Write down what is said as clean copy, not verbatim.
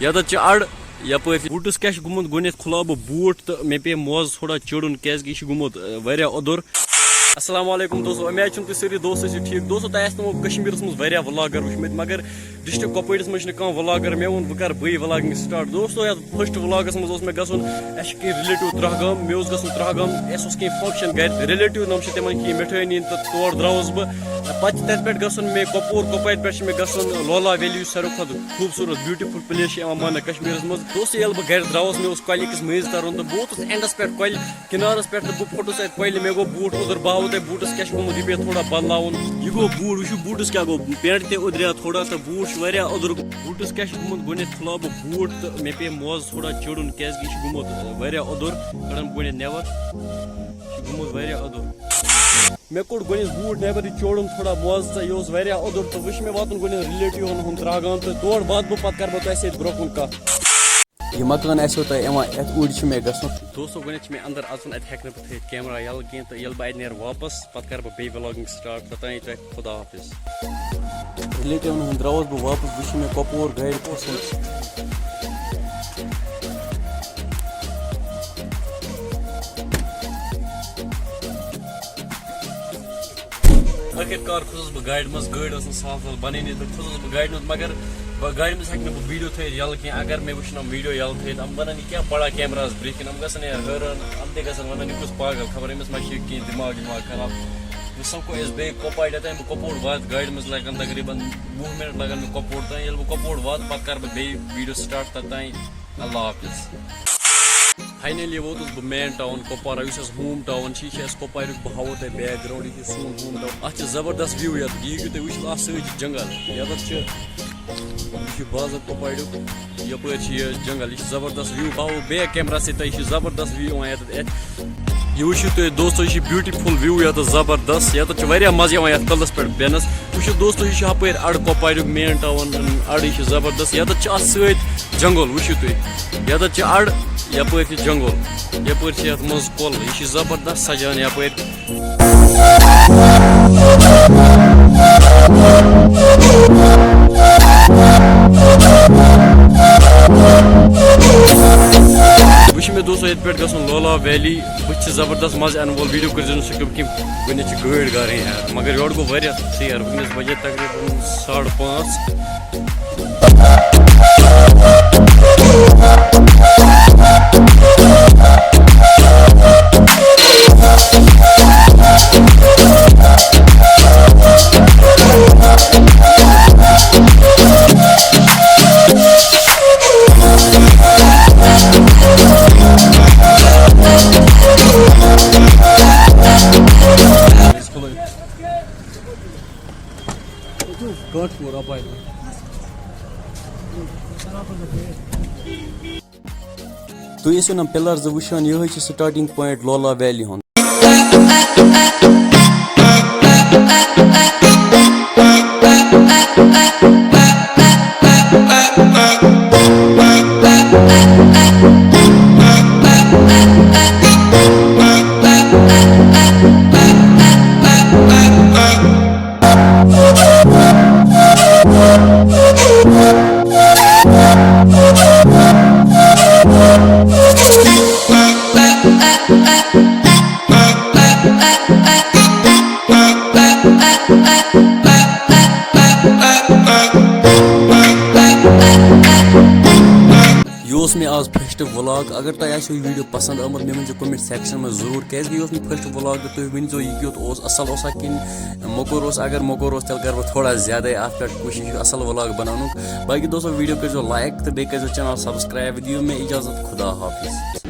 यद अड़ यपर बूटस क्या गुमुत गोत खुला बह बूट तो मे पे मोज थोड़ा चुड़न क्या गुमुत वारिया ओदुर। अस्सलामुअलैकुम दोस्तों, उम्मीद तुम सारी दोस्त ठीक दोस्तों। तुमो कश्मीर मज व्लागर वुचमत मगर डिस्ट्रिक्ट कुपवाड़स मज व्लागर मे वो कर बी व्लागिंग स्टार्ट दोस्तों। ये फर्स्ट व्लागस मज मे गन रिलेटिव त्रहगाम मे त्रहगाम कह फंक्शन गर रिलेटिव नम तिम कह मिठाई नीन तो तौर द्रास बह पे तत पे गन मे कुपवार पे मे गन लोला वैली सारे खुद खूबसूरत ब्यूटीफुल प्लेस मान कश्मीर मज दोस्तों। ये बह गर द्रास मे कल अकिस मज तरन तो बहुत एंडस पे कल किनारस पे बह फुटस कल मे गो बूट उधर बह बूटस क्या गुमुत यह पे थोड़ा बदलावन यह गो बूट वो बूटस क्या गो पेंट ते उदरिया थोड़ा तो बूट वारिया उदर बूटस क्या गुमुत गोत खुला बह बूट तो मे पे मोज थोड़ा चुड़न क्या गुमुत वारिया उदर कड़न गोत नेबर गुमुत वारिया उदर मे कोड़ गोत बूट नेबर चोड़न थोड़ा मोज तो यह वारिया उदर तो वह मे वातन गोत रिलेटिव हूँ त्रहगाम तो तौर बाद बह पे कर बह ब्रोह कुन कत यह मकान आसो तुम उड़ मे गो दोस्तों गोत मे अंदर अचन अत हेक बह थी कैमरा यल कह तो ये बह नीर वापस पे कर बह व्लागिंग स्टार्ट तोतान तुम खुदा हाफिज। रिलेटिव हूँ द्रास बह वापस वह मे कुपवार गाड़ आखिरकार खुस बह गाड़ मज गाड़ साफ बन तो खुस बह गाड़ मज मगर गाड़ मज हेक वीडियो थी यल कह अगर मे वो वीडियो यल थी हम वन क्या बड़ा कैमरा ब्रेक हम गन हैरान हम ते वन यह पागल खबर अमिस मा कह दिमाग खराब समको बे कुपवाड़ ये बह कुपवाड़ वात गाड़ मज लगन तकरीबन 20 मिनट लगन मे कुपवाड़ तान ये बह कुपवाड़ वात पे कर बह वीडियो स्टार्ट तोतान अल्लाह हाफिज। फाइनली वोतुस बह main town Kupwara home town यह कुपवार बह हावो तुम बैकग्राउंड यह सोन होम टाउन अत जबरदस्त व्यू ये तुम वो सज जंगल ये बाजत कुपवाड़ यपर जंगल यह जबरदस्त व्यू हावो बैक कैमरा से तुम जबरदस्त व्यू यह वो तुम दोस्तों यह ब्यूटीफुल व्यू ये जबरदस्त ये वारिया मजा ये कलस पे बेनस वो दोस्तों यह हपर अड़ कुपवार मेन टाउन अड़ यह जबरदस्त ये सत जंगल वो तुम ये अड़ यपर जंगल यपर मज कल यह जबरदस्त सजान यपर वो मे दोस्तों ये पे गन लोला वैली बह जबरदस्त मज अन वोल वीडियो कर स्किप कि गोत गाड़ गारे यार मगर योर गो वारिया सैर वनस बजे तकरीबन 5:30 तुम ये पिलर्स वुचान यह स्टार्टिंग पॉइंट लोला वैली हूँ मे आज फर्स्ट व्लॉग अगर तुम आसो यह वीडियो पसंद आमत मे वो कमेंट सेक्शन में जरूर क्या यह फर्स्ट व्लॉग तो तुम वन यह क्यों असल कि मोकोर अगर मोकोर तेल कर थोड़ा ज्यादा अत पे कोशिश असल व्लॉग बनाने बाकी दोस्तों वीडियो कर लाइक तो बे कर चैनल सब्सक्राइब दियो मे इजाजत खुदा हाफिज।